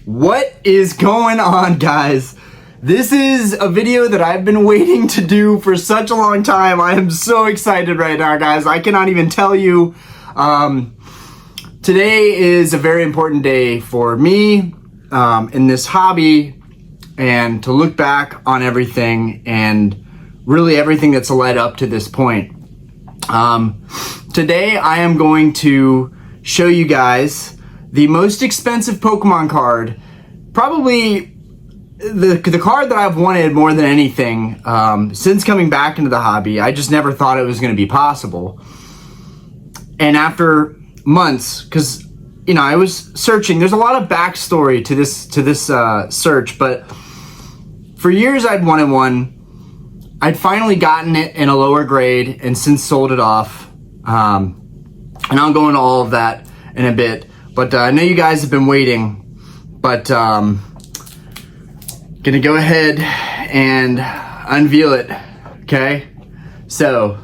What is going on, guys? This is a video that I've been waiting to do for such a long time. I am so excited right now, guys. I cannot even tell you. Today is a very important day for me in this hobby, and to look back on everything and really everything that's led up to this point. Today I am going to show you guys the most expensive Pokemon card, probably the card that I've wanted more than anything since coming back into the hobby. I just never thought it was going to be possible. And after months, because you know, I was searching. There's a lot of backstory to this search, but for years I'd wanted one. I'd finally gotten it in a lower grade and since sold it off. And I'll go into all of that in a bit. But I know you guys have been waiting. But gonna go ahead and unveil it. Okay? So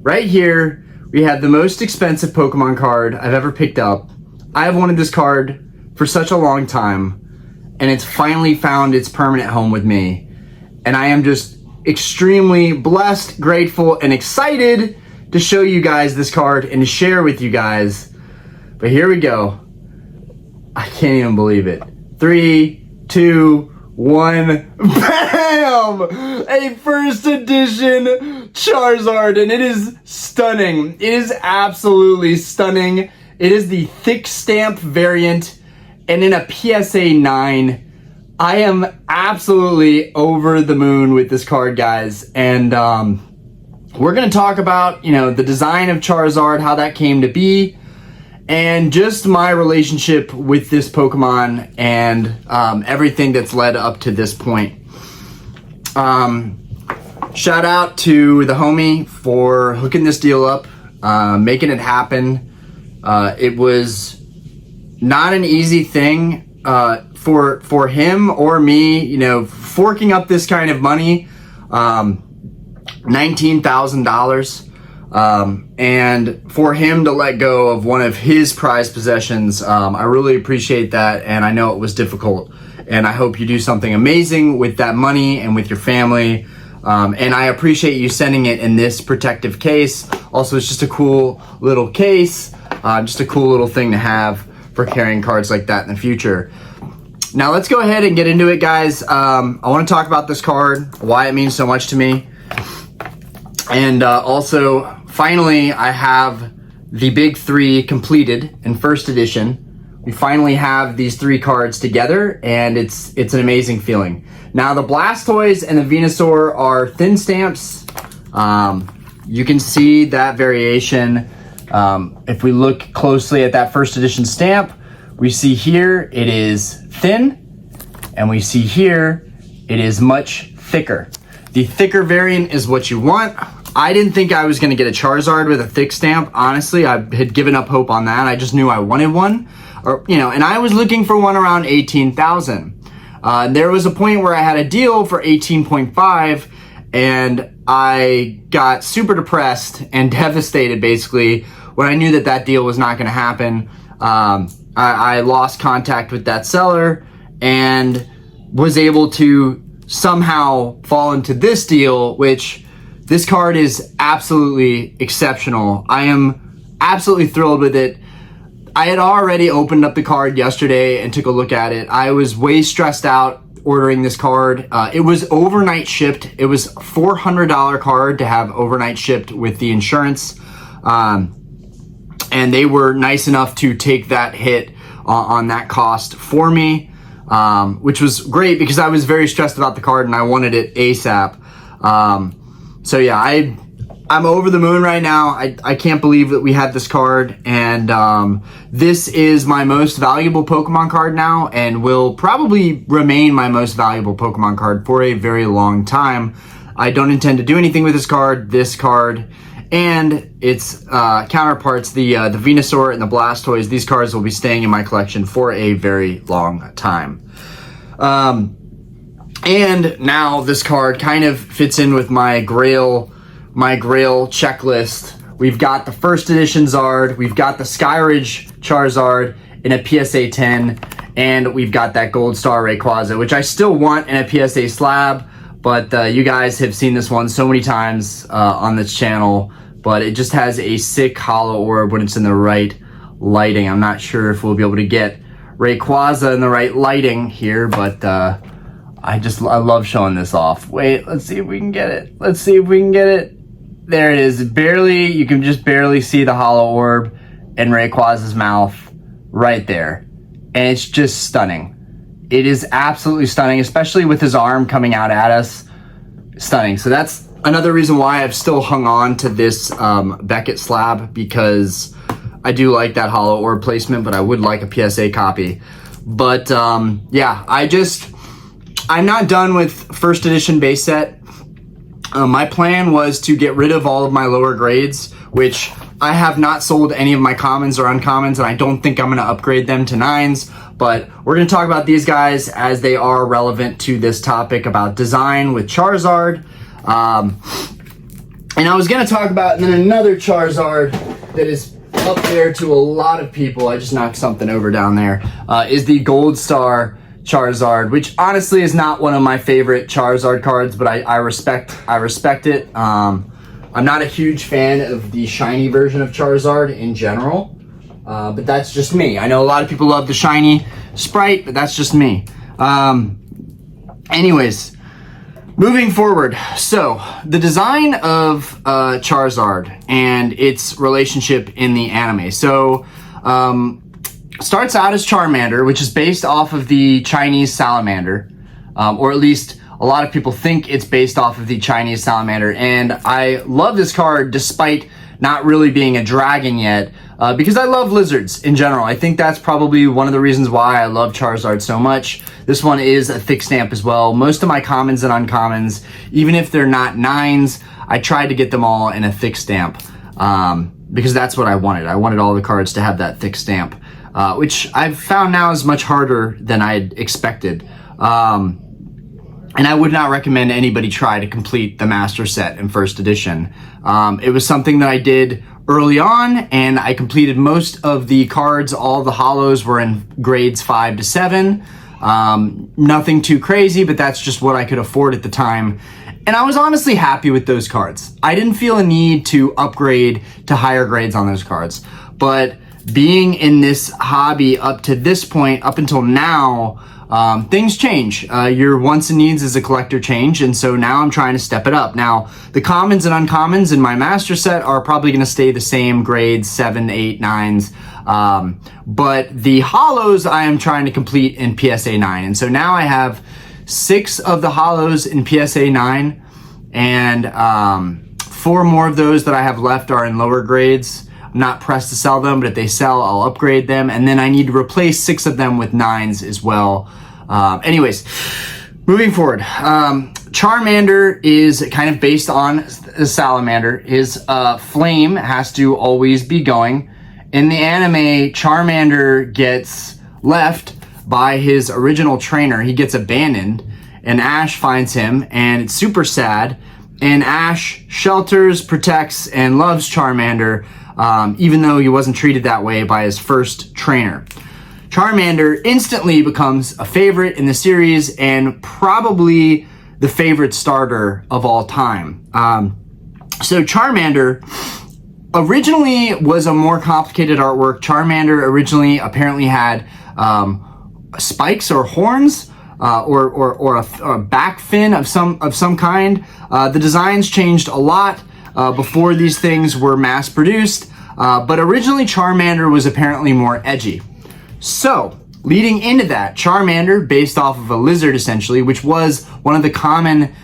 right here we have the most expensive Pokemon card I've ever picked up. I've wanted this card for such a long time, and it's finally found its permanent home with me. And I am just extremely blessed, grateful, and excited to show you guys this card and to share with you guys. But here we go. I can't even believe it. 3, 2, 1, BAM! A first edition Charizard, and it is stunning. It is absolutely stunning. It is the thick stamp variant, and in a PSA 9. I am absolutely over the moon with this card, guys. And we're gonna talk about, you know, the design of Charizard, how that came to be, and just my relationship with this Pokemon and everything that's led up to this point. Shout out to the homie for hooking this deal up, making it happen. It was not an easy thing for him or me, you know, forking up this kind of money, $19,000. And for him to let go of one of his prized possessions, I really appreciate that, and I know it was difficult, and I hope you do something amazing with that money and with your family. And I appreciate you sending it in this protective case. Also, it's just a cool little case, just a cool little thing to have for carrying cards like that in the future. Now let's go ahead and get into it, guys. I want to talk about this card, why it means so much to me. And also, finally, I have the big three completed in first edition. We finally have these three cards together, and it's an amazing feeling. Now, the Blastoise and the Venusaur are thin stamps. You can see that variation. If we look closely at that first edition stamp, we see here it is thin, and we see here it is much thicker. The thicker variant is what you want. I didn't think I was going to get a Charizard with a thick stamp. Honestly, I had given up hope on that. I just knew I wanted one, or you know, and I was looking for one around 18,000. There was a point where I had a deal for 18.5, and I got super depressed and devastated basically when I knew that deal was not going to happen. I lost contact with that seller and was able to somehow fall into this deal, which this card is absolutely exceptional. I am absolutely thrilled with it. I had already opened up the card yesterday and took a look at it. I was way stressed out ordering this card. It was overnight shipped. It was a $400 card to have overnight shipped with the insurance. And they were nice enough to take that hit on that cost for me, which was great because I was very stressed about the card and I wanted it ASAP. So yeah, I'm over the moon right now. I can't believe that we had this card, and this is my most valuable Pokemon card now, and will probably remain my most valuable Pokemon card for a very long time. I don't intend to do anything with this card, and its counterparts, the Venusaur and the Blastoise. These cards will be staying in my collection for a very long time. And now this card kind of fits in with my Grail checklist. We've got the first edition Zard, we've got the Skyridge Charizard in a PSA 10, and we've got that Gold Star Rayquaza, which I still want in a PSA slab, but you guys have seen this one so many times on this channel, but it just has a sick hollow orb when it's in the right lighting. I'm not sure if we'll be able to get Rayquaza in the right lighting here, but I love showing this off. Wait, let's see if we can get it. Let's see if we can get it. There it is. Barely, you can just barely see the hollow orb in Rayquaza's mouth right there. And it's just stunning. It is absolutely stunning, especially with his arm coming out at us. Stunning. So that's another reason why I've still hung on to this Beckett slab, because I do like that hollow orb placement, but I would like a PSA copy. But yeah, I'm not done with first edition base set. My plan was to get rid of all of my lower grades, which I have not sold any of my commons or uncommons, and I don't think I'm going to upgrade them to 9s, but we're going to talk about these guys as they are relevant to this topic about design with Charizard. And I was going to talk about then another Charizard that is up there to a lot of people. I just knocked something over down there. Is the Gold Star Charizard, which honestly is not one of my favorite Charizard cards, but I respect it. I'm not a huge fan of the shiny version of Charizard in general, but that's just me. I know a lot of people love the shiny sprite, but that's just me. Anyways, moving forward. So the design of Charizard and its relationship in the anime. So starts out as Charmander, which is based off of the Chinese salamander, or at least a lot of people think it's based off of the Chinese salamander, and I love this card despite not really being a dragon yet, because I love lizards in general. I think that's probably one of the reasons why I love Charizard so much. This one is a thick stamp as well. Most of my commons and uncommons, even if they're not 9s, I tried to get them all in a thick stamp, because that's what I wanted. I wanted all the cards to have that thick stamp, which I've found now is much harder than I'd expected. And I would not recommend anybody try to complete the master set in first edition. It was something that I did early on, and I completed most of the cards. All the hollows were in grades 5 to 7. Nothing too crazy, but that's just what I could afford at the time. And I was honestly happy with those cards. I didn't feel a need to upgrade to higher grades on those cards. But being in this hobby up to this point, up until now, things change. Your wants and needs as a collector change, and so now I'm trying to step it up. Now, the commons and uncommons in my master set are probably going to stay the same grades, 7, 8, 9s, but the hollows I am trying to complete in PSA 9, and so now I have 6 of the hollows in PSA 9, and 4 more of those that I have left are in lower grades. I'm not pressed to sell them, but if they sell, I'll upgrade them, and then I need to replace 6 of them with 9s as well. Anyways, moving forward, Charmander is kind of based on the salamander. His flame has to always be going. In the anime, Charmander gets left by his original trainer. He gets abandoned, and Ash finds him, and it's super sad. And Ash shelters, protects, and loves Charmander, even though he wasn't treated that way by his first trainer. Charmander instantly becomes a favorite in the series and probably the favorite starter of all time. So Charmander originally was a more complicated artwork. Charmander originally apparently had spikes or horns, or a back fin of some kind. The designs changed a lot before these things were mass produced, but originally Charmander was apparently more edgy. So, leading into that, Charmander, based off of a lizard essentially, which was one of the common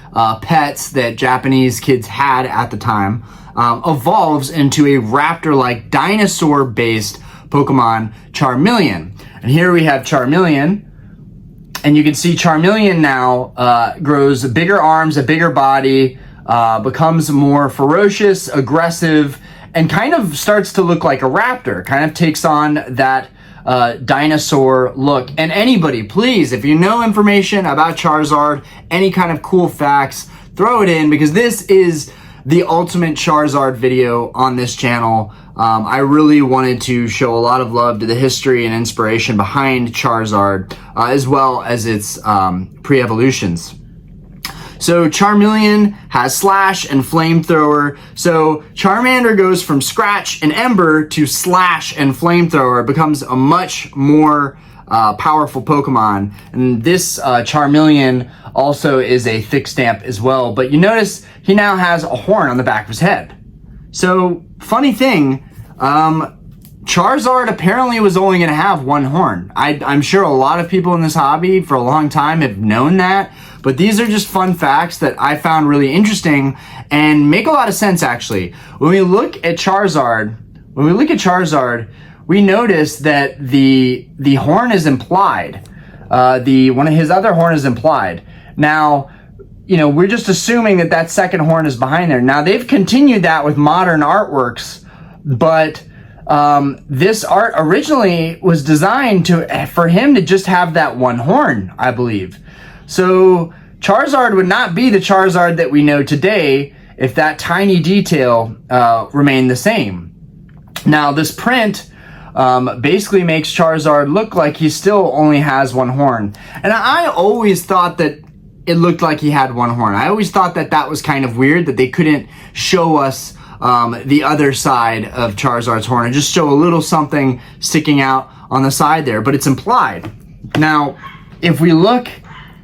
pets that Japanese kids had at the time, evolves into a raptor-like dinosaur-based Pokemon, Charmeleon. And here we have Charmeleon, and you can see Charmeleon now grows bigger arms, a bigger body, becomes more ferocious, aggressive, and kind of starts to look like a raptor, kind of takes on that dinosaur look. And anybody, please, if you know information about Charizard, any kind of cool facts, throw it in, because this is the ultimate Charizard video on this channel. I really wanted to show a lot of love to the history and inspiration behind Charizard, as well as its pre-evolutions. So Charmeleon has Slash and Flamethrower. So Charmander goes from Scratch and Ember to Slash and Flamethrower. It becomes a much more powerful Pokemon. And this Charmeleon also is a thick stamp as well. But you notice he now has a horn on the back of his head. So funny thing, Charizard apparently was only going to have one horn. I'm sure a lot of people in this hobby for a long time have known that, but these are just fun facts that I found really interesting and make a lot of sense actually. When we look at Charizard, we notice that the horn is implied. One of his other horn is implied. Now, you know, we're just assuming that that second horn is behind there. Now, they've continued that with modern artworks, but this art originally was designed for him to just have that one horn, I believe. So Charizard would not be the Charizard that we know today if that tiny detail remained the same. Now, this print basically makes Charizard look like he still only has one horn. And I always thought that it looked like he had one horn. I always thought that that was kind of weird, that they couldn't show us the other side of Charizard's horn and just show a little something sticking out on the side there, but it's implied. Now, if we look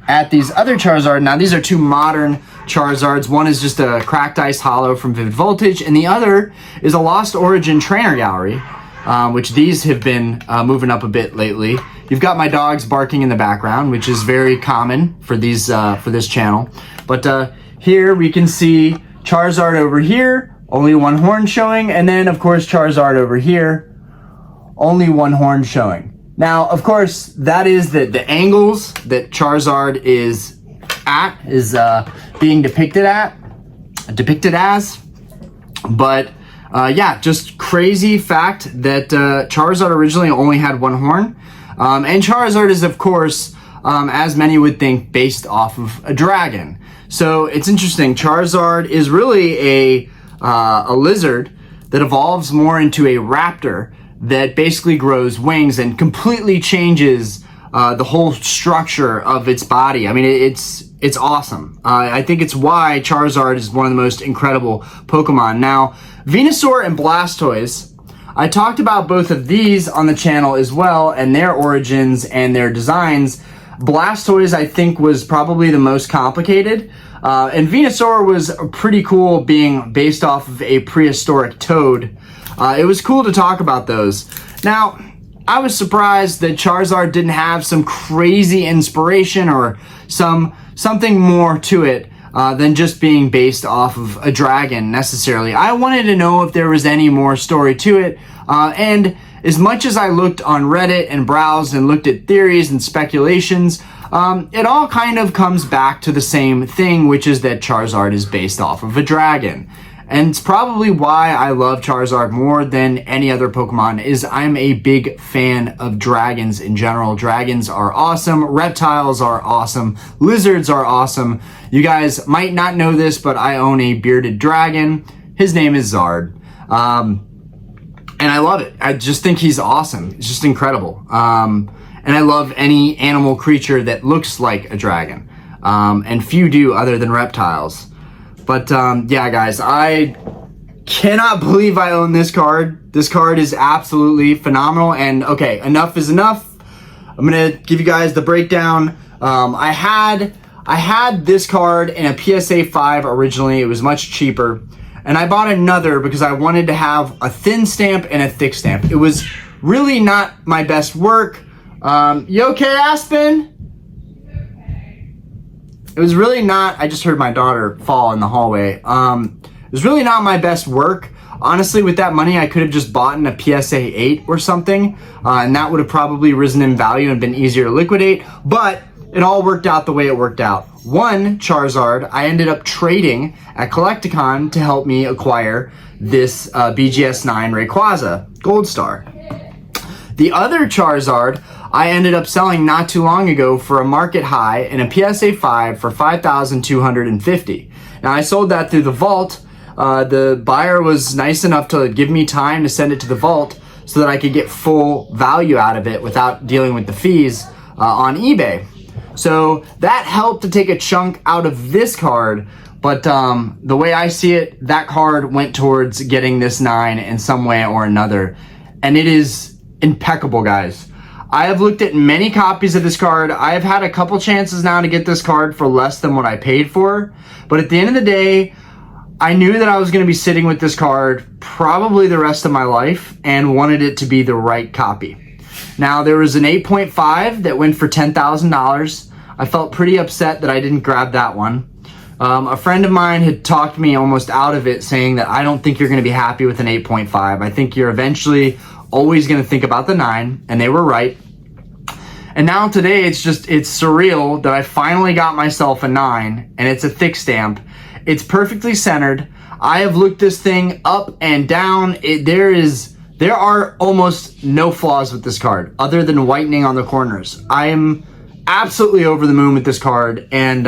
at these other Charizard, now these are two modern Charizards. One is just a Cracked Ice Hollow from Vivid Voltage, and the other is a Lost Origin Trainer Gallery, which these have been moving up a bit lately. You've got my dogs barking in the background, which is very common for these for this channel. But here we can see Charizard over here, only one horn showing, and then of course Charizard over here, only one horn showing. Now, of course, that is the angles that Charizard is being depicted as. But yeah, just crazy fact that Charizard originally only had one horn. And Charizard is, of course, as many would think, based off of a dragon. So it's interesting. Charizard is really a lizard that evolves more into a raptor that basically grows wings and completely changes the whole structure of its body. I mean, it's awesome. I think it's why Charizard is one of the most incredible Pokemon. Now, Venusaur and Blastoise, I talked about both of these on the channel as well, and their origins and their designs. Blastoise, I think, was probably the most complicated. And Venusaur was pretty cool, being based off of a prehistoric toad. It was cool to talk about those. Now, I was surprised that Charizard didn't have some crazy inspiration or something more to it than just being based off of a dragon necessarily. I wanted to know if there was any more story to it. And as much as I looked on Reddit and browsed and looked at theories and speculations, it all kind of comes back to the same thing, which is that Charizard is based off of a dragon. And it's probably why I love Charizard more than any other Pokemon, is I'm a big fan of dragons in general. Dragons are awesome. Reptiles are awesome. Lizards are awesome. You guys might not know this, but I own a bearded dragon. His name is Zard. And I love it. I just think he's awesome. It's just incredible. And I love any animal creature that looks like a dragon. And few do other than reptiles. But yeah, guys, I cannot believe I own this card. This card is absolutely phenomenal. And okay, enough is enough. I'm gonna give you guys the breakdown. I had this card in a PSA 5 originally. It was much cheaper. And I bought another because I wanted to have a thin stamp and a thick stamp. It was really not my best work. You okay, Aspen? It was really not, I just heard my daughter fall in the hallway. It was really not my best work. Honestly, with that money, I could have just bought in a PSA 8 or something, and that would have probably risen in value and been easier to liquidate, but it all worked out the way it worked out. One Charizard, I ended up trading at Collecticon to help me acquire this BGS 9 Rayquaza Gold Star. The other Charizard, I ended up selling not too long ago for a market high in a PSA 5 for $5,250. Now, I sold that through the vault the buyer was nice enough to give me time to send it to the vault so that I could get full value out of it without dealing with the fees on eBay. So that helped to take a chunk out of this card, but the way I see it, that card went towards getting this 9 in some way or another, and it is impeccable, guys. I have looked at many copies of this card. I have had a couple chances now to get this card for less than what I paid for, but at the end of the day, I knew that I was going to be sitting with this card probably the rest of my life and wanted it to be the right copy. Now, there was an 8.5 that went for $10,000. I felt pretty upset that I didn't grab that one. A friend of mine had talked me almost out of it, saying that I don't think you're going to be happy with an 8.5. I think you're eventually always going to think about the 9, and they were right. And now today, it's surreal that I finally got myself a 9, and it's a thick stamp. It's perfectly centered. I have looked this thing up and down. There are almost no flaws with this card other than whitening on the corners. I am absolutely over the moon with this card, and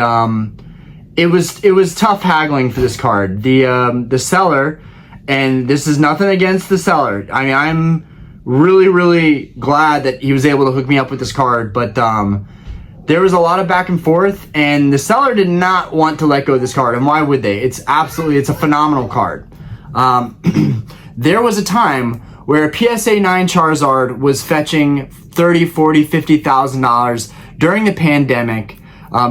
it was tough haggling for this card. The seller, and this is nothing against the seller. I mean, I'm really, really glad that he was able to hook me up with this card, but there was a lot of back and forth, and the seller did not want to let go of this card, and why would they? It's a phenomenal card. There was a time where a PSA 9 Charizard was fetching $30,000, $40,000, $50,000 during the pandemic,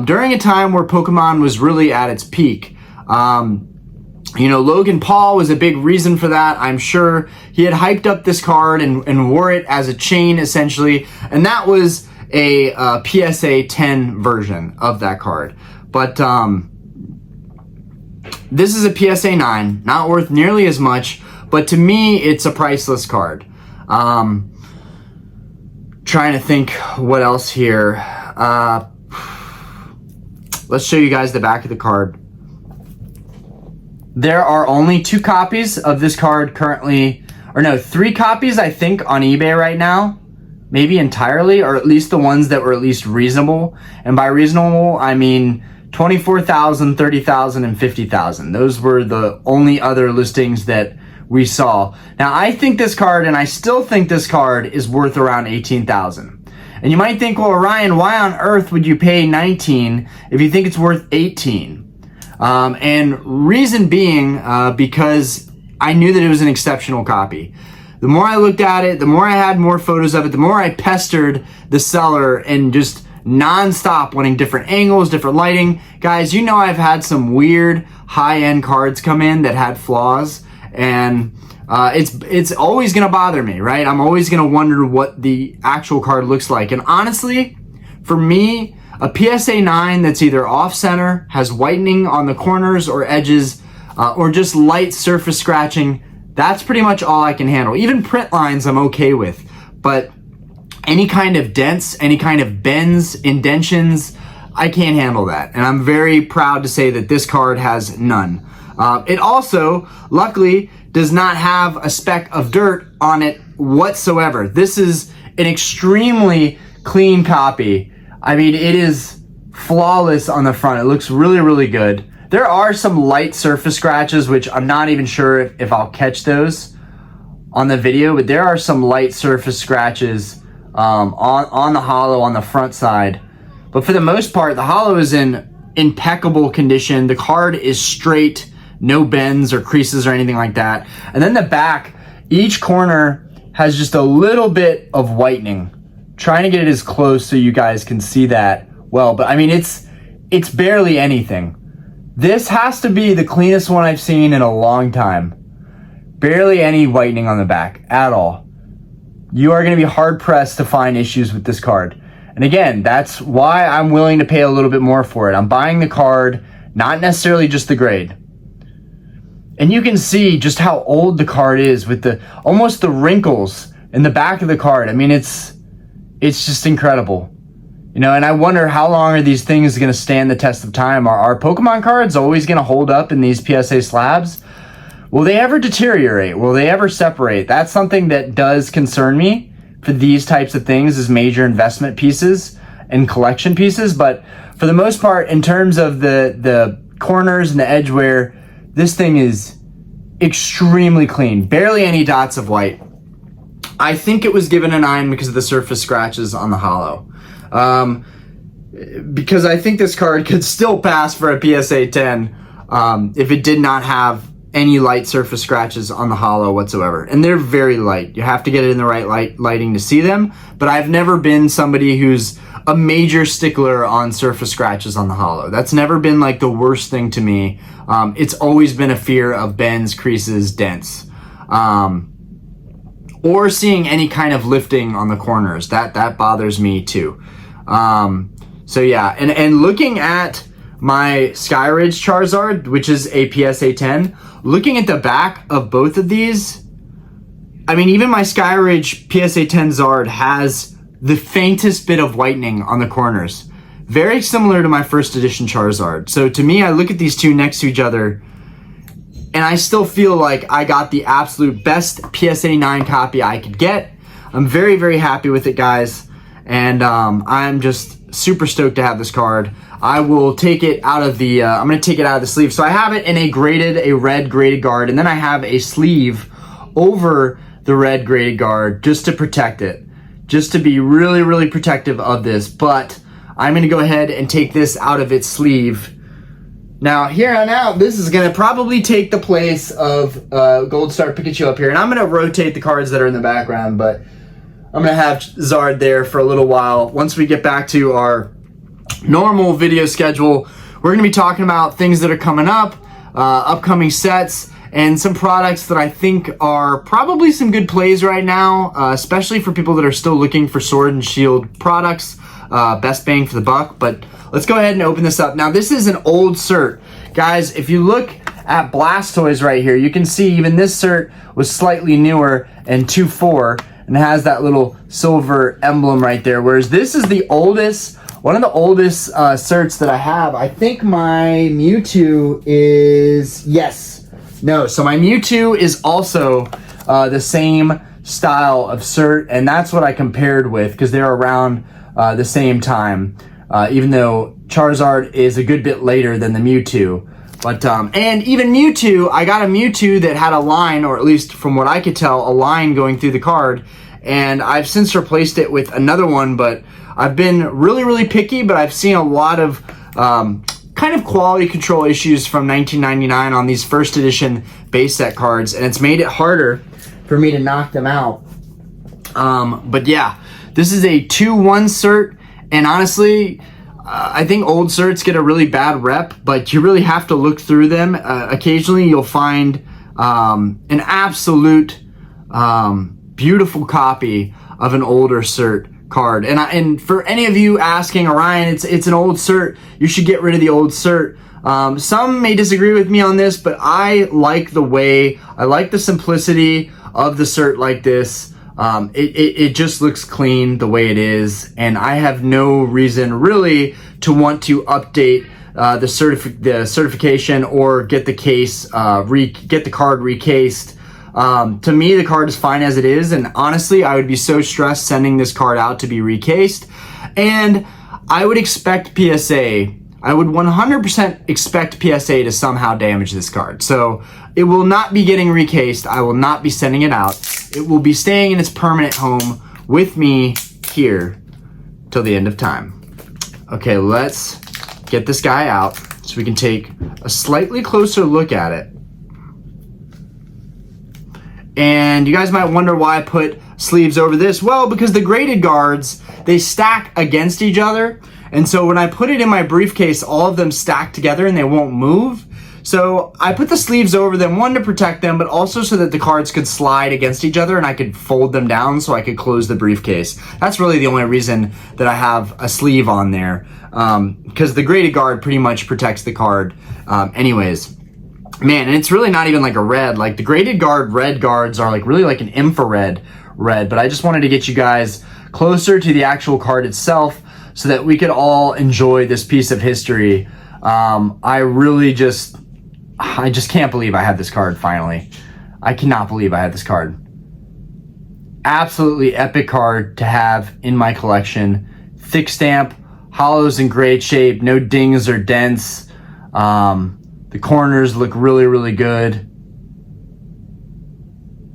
during a time where Pokemon was really at its peak. Logan Paul was a big reason for that. I'm sure he had hyped up this card and wore it as a chain, essentially, and that was a PSA 10 version of that card. But this is a PSA 9, not worth nearly as much, but to me, it's a priceless card. Trying to think what else here. Let's show you guys the back of the card. There are only 2 copies of this card currently, or no, 3 copies, I think, on eBay right now. Maybe entirely, or at least the ones that were at least reasonable. And by reasonable, I mean 24,000, 30,000, and 50,000. Those were the only other listings that we saw. Now, I think this card, and I still think this card, is worth around 18,000. And you might think, well, Ryan, why on earth would you pay 19 if you think it's worth 18? And reason being, because I knew that it was an exceptional copy. The more I looked at it, the more I had more photos of it, the more I pestered the seller and just nonstop wanting different angles, different lighting. Guys, you know I've had some weird high-end cards come in that had flaws, and it's always going to bother me, right? I'm always going to wonder what the actual card looks like. And honestly, for me, a PSA 9 that's either off-center, has whitening on the corners or edges, or just light surface scratching, that's pretty much all I can handle. Even print lines I'm okay with, but any kind of dents, any kind of bends, indentions, I can't handle that. And I'm very proud to say that this card has none. It also, luckily, does not have a speck of dirt on it whatsoever. This is an extremely clean copy. I mean, it is flawless on the front. It looks really, really good. There are some light surface scratches, which I'm not even sure if I'll catch those on the video, but there are some light surface scratches on the hollow on the front side. But for the most part, the hollow is in impeccable condition. The card is straight, no bends or creases or anything like that. And then the back, each corner has just a little bit of whitening. Trying to get it as close so you guys can see that well, but I mean, it's barely anything. This has to be the cleanest one I've seen in a long time. Barely any whitening on the back at all. You are going to be hard pressed to find issues with this card. And again, that's why I'm willing to pay a little bit more for it. I'm buying the card, not necessarily just the grade. And you can see just how old the card is with almost the wrinkles in the back of the card. I mean, it's just incredible. And I wonder how long are these things going to stand the test of time? Are Pokemon cards always going to hold up in these PSA slabs? Will they ever deteriorate? Will they ever separate? That's something that does concern me for these types of things as major investment pieces and collection pieces. But for the most part, in terms of the corners and the edge wear, this thing is extremely clean, barely any dots of white. I think it was given a 9 because of the surface scratches on the hollow. Because I think this card could still pass for a PSA 10 if it did not have any light surface scratches on the hollow whatsoever. And they're very light. You have to get it in the right lighting to see them. But I've never been somebody who's a major stickler on surface scratches on the hollow. That's never been like the worst thing to me. It's always been a fear of bends, creases, dents. Or seeing any kind of lifting on the corners. That bothers me too. So yeah, and looking at my Skyridge Charizard, which is a PSA 10, looking at the back of both of these, I mean, even my Skyridge PSA 10 Zard has the faintest bit of whitening on the corners. Very similar to my first edition Charizard. So to me, I look at these two next to each other, and I still feel like I got the absolute best PSA 9 copy I could get. I'm very, very happy with it, guys. And I'm just super stoked to have this card. I will take it out of the, I'm going to take it out of the sleeve. So I have it in a red graded guard, and then I have a sleeve over the red graded guard just to protect it. Just to be really, really protective of this. But I'm going to go ahead and take this out of its sleeve. Now, here on out, this is going to probably take the place of Gold Star Pikachu up here. And I'm going to rotate the cards that are in the background, but I'm going to have Zard there for a little while. Once we get back to our normal video schedule, we're going to be talking about things that are coming up, upcoming sets, and some products that I think are probably some good plays right now, especially for people that are still looking for Sword and Shield products. Best bang for the buck. But let's go ahead and open this up. Now, this is an old cert. Guys, if you look at Blastoise right here, you can see even this cert was slightly newer and 2.4 and has that little silver emblem right there. Whereas this is the oldest, one of the oldest certs that I have. I think my Mewtwo is, yes. No, so my Mewtwo is also the same style of cert, and that's what I compared with because they're around the same time, even though Charizard is a good bit later than the Mewtwo. But, and even Mewtwo, I got a Mewtwo that had a line, or at least from what I could tell, a line going through the card, and I've since replaced it with another one, but I've been really, really picky, but I've seen a lot of kind of quality control issues from 1999 on these first edition base set cards, and it's made it harder for me to knock them out. But yeah, this is a 2-1 cert, and honestly, I think old certs get a really bad rep, but you really have to look through them. Occasionally, you'll find an absolute beautiful copy of an older cert card. And for any of you asking, Orion, it's an old cert, you should get rid of the old cert. Some may disagree with me on this, but I like the simplicity of the cert like this. It just looks clean the way it is, and I have no reason really to want to update the certification or get the case get the card recased. To me, the card is fine as it is, and honestly, I would be so stressed sending this card out to be recased, and I would expect PSA. I would 100% expect PSA to somehow damage this card. So it will not be getting recased. I will not be sending it out. It will be staying in its permanent home with me here till the end of time. Okay, let's get this guy out so we can take a slightly closer look at it. And you guys might wonder why I put sleeves over this. Well, because the graded guards, they stack against each other. And so when I put it in my briefcase, all of them stack together and they won't move. So I put the sleeves over them, one, to protect them, but also so that the cards could slide against each other and I could fold them down so I could close the briefcase. That's really the only reason that I have a sleeve on there, because the graded guard pretty much protects the card anyways. Man, and it's really not even like a red. Like the graded guard red guards are like really like an infrared red, but I just wanted to get you guys closer to the actual card itself so that we could all enjoy this piece of history. I just can't believe I have this card finally. I cannot believe I have this card. Absolutely epic card to have in my collection. Thick stamp, hollows in great shape, no dings or dents. The corners look really, really good.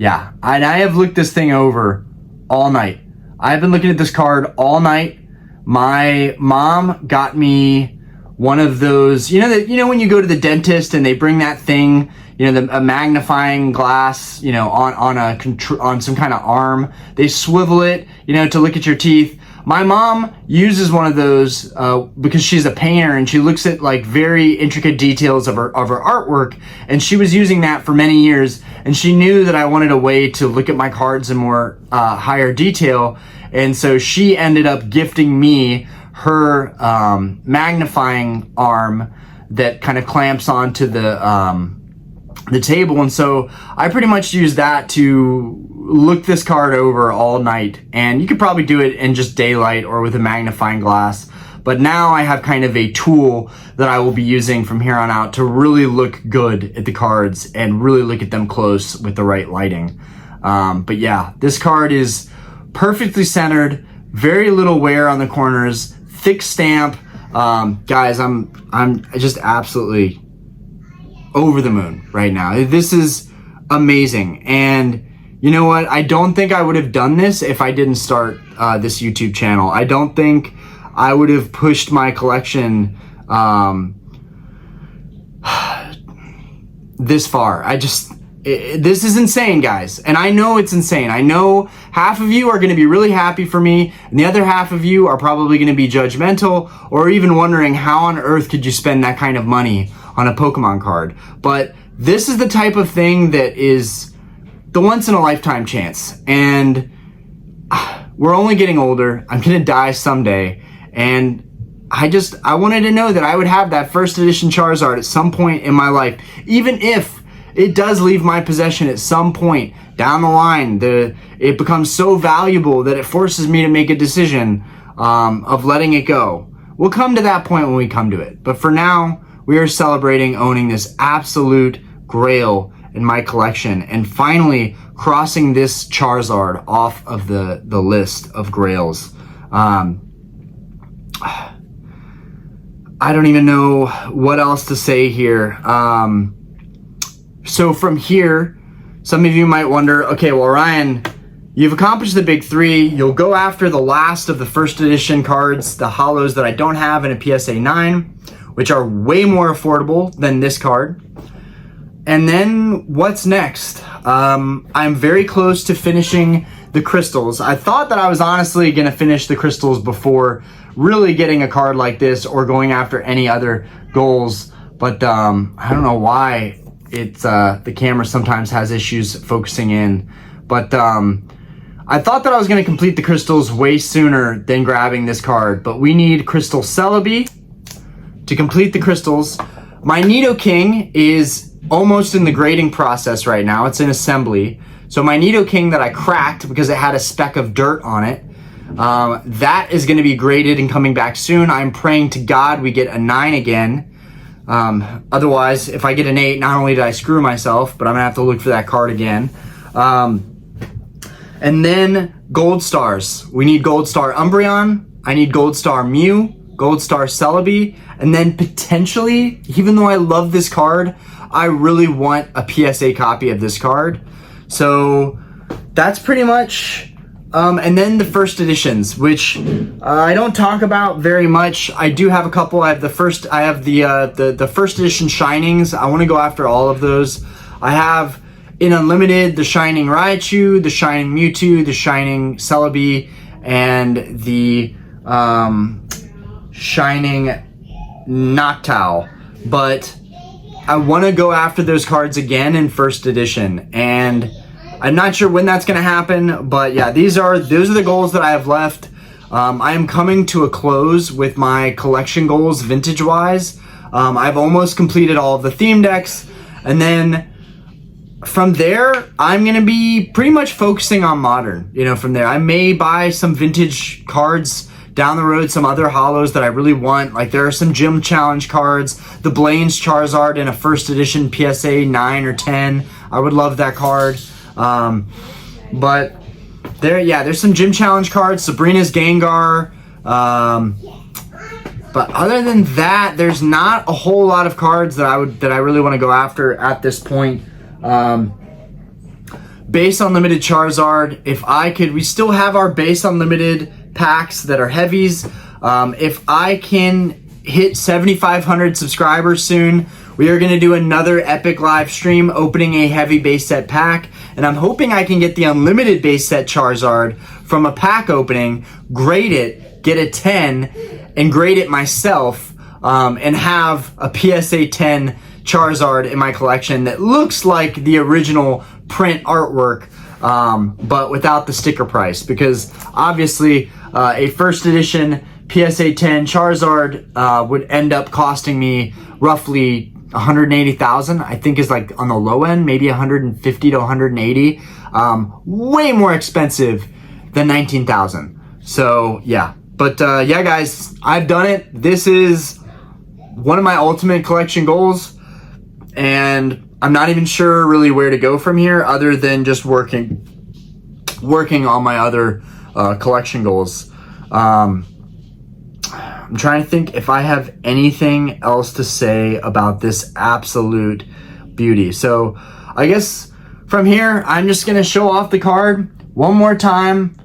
Yeah, and I have looked this thing over all night. I've been looking at this card all night. My mom got me one of those, when you go to the dentist and they bring that thing, a magnifying glass, on some kind of arm. They swivel it, to look at your teeth. My mom uses one of those because she's a painter and she looks at like very intricate details of her artwork, and she was using that for many years, and she knew that I wanted a way to look at my cards in more higher detail, and so she ended up gifting me her magnifying arm that kind of clamps onto the table, and so I pretty much use that to look this card over all night. And you could probably do it in just daylight or with a magnifying glass, but now I have kind of a tool that I will be using from here on out to really look good at the cards and really look at them close with the right lighting. But yeah, this card is perfectly centered, very little wear on the corners, thick stamp. Guys, I'm just absolutely over the moon right now. This is amazing. And you know what? I don't think I would have done this if I didn't start this YouTube channel. I don't think I would have pushed my collection this far. This is insane, guys. And I know it's insane. I know half of you are going to be really happy for me, and the other half of you are probably going to be judgmental or even wondering how on earth could you spend that kind of money on a Pokemon card. But this is the type of thing that is the once-in-a-lifetime chance. And we're only getting older. I'm going to die someday. And I wanted to know that I would have that first edition Charizard at some point in my life. Even if it does leave my possession at some point down the line, it becomes so valuable that it forces me to make a decision of letting it go. We'll come to that point when we come to it. But for now, we are celebrating owning this absolute grail in my collection and finally crossing this Charizard off of the list of grails. I don't even know what else to say here. So from here, some of you might wonder, okay, well, Ryan, you've accomplished the big three. You'll go after the last of the first edition cards, the holos that I don't have in a PSA 9, which are way more affordable than this card. And then what's next? I'm very close to finishing the crystals. I thought that I was honestly going to finish the crystals before really getting a card like this or going after any other goals. But I don't know why the camera sometimes has issues focusing in. But I thought that I was going to complete the crystals way sooner than grabbing this card. But we need Crystal Celebi to complete the crystals. My Nidoking is almost in the grading process right now. It's in assembly. So my Nidoking that I cracked because it had a speck of dirt on it, that is going to be graded and coming back soon. I'm praying to God we get a 9 again. Otherwise, if I get an 8, not only did I screw myself, but I'm going to have to look for that card again. And then Gold Stars. We need Gold Star Umbreon. I need Gold Star Mew, Gold Star Celebi, and then potentially, even though I love this card, I really want a PSA copy of this card. So that's pretty much, and then the first editions, which I don't talk about very much. I do have a couple. I have the first edition Shinings. I want to go after all of those. I have in Unlimited the Shining Raichu, the Shining Mewtwo, the Shining Celebi, and the Shining Noctowl. But I want to go after those cards again in first edition, and I'm not sure when that's going to happen, but yeah, those are the goals that I have left. I am coming to a close with my collection goals vintage wise. I've almost completed all of the theme decks, and then from there I'm going to be pretty much focusing on modern. From there I may buy some vintage cards down the road, some other holos that I really want. Like there are some gym challenge cards, the Blaine's Charizard in a first edition PSA 9 or 10. I would love that card. But there's some gym challenge cards, Sabrina's Gengar. But other than that, there's not a whole lot of cards that I really want to go after at this point. base unlimited Charizard. If I could, we still have our base unlimited packs that are heavies. If I can hit 7,500 subscribers soon, we are going to do another epic live stream opening a heavy base set pack, and I'm hoping I can get the unlimited base set Charizard from a pack opening, grade it, get a 10, and grade it myself, and have a PSA 10 Charizard in my collection that looks like the original print artwork, but without the sticker price, because obviously a first edition PSA 10 Charizard would end up costing me roughly 180,000. I think is like on the low end, maybe 150 to 180. Way more expensive than 19,000. So yeah, but yeah, guys, I've done it. This is one of my ultimate collection goals, and I'm not even sure really where to go from here, other than just working on my other collection goals. I'm trying to think if I have anything else to say about this absolute beauty. So I guess from here, I'm just going to show off the card one more time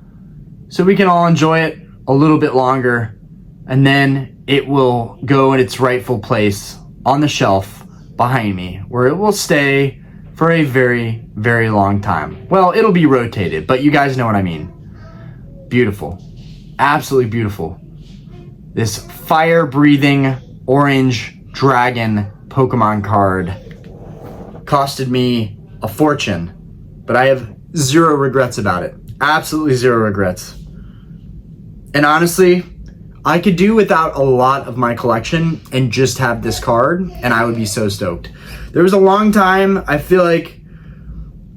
so we can all enjoy it a little bit longer, and then it will go in its rightful place on the shelf behind me, where it will stay for a very, very long time. Well, it'll be rotated, but you guys know what I mean. Beautiful. Absolutely beautiful. This fire-breathing orange dragon Pokemon card costed me a fortune, but I have zero regrets about it. Absolutely zero regrets. And honestly, I could do without a lot of my collection and just have this card, and I would be so stoked. There was a long time, I feel like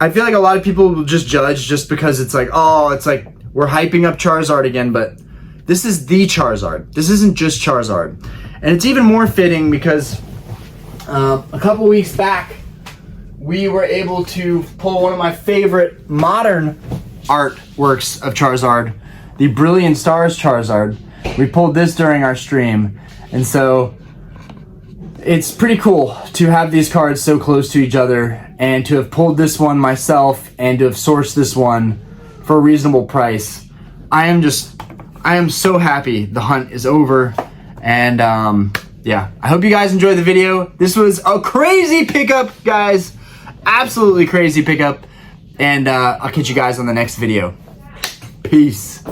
a lot of people will just judge just because it's like, oh, it's like we're hyping up Charizard again, but this is the Charizard. This isn't just Charizard. And it's even more fitting because a couple weeks back, we were able to pull one of my favorite modern artworks of Charizard, the Brilliant Stars Charizard. We pulled this during our stream, and so it's pretty cool to have these cards so close to each other, and to have pulled this one myself and to have sourced this one for a reasonable price. I am so happy the hunt is over, and yeah, I hope you guys enjoyed the video. This was a crazy pickup, guys. Absolutely crazy pickup, and I'll catch you guys on the next video. Peace.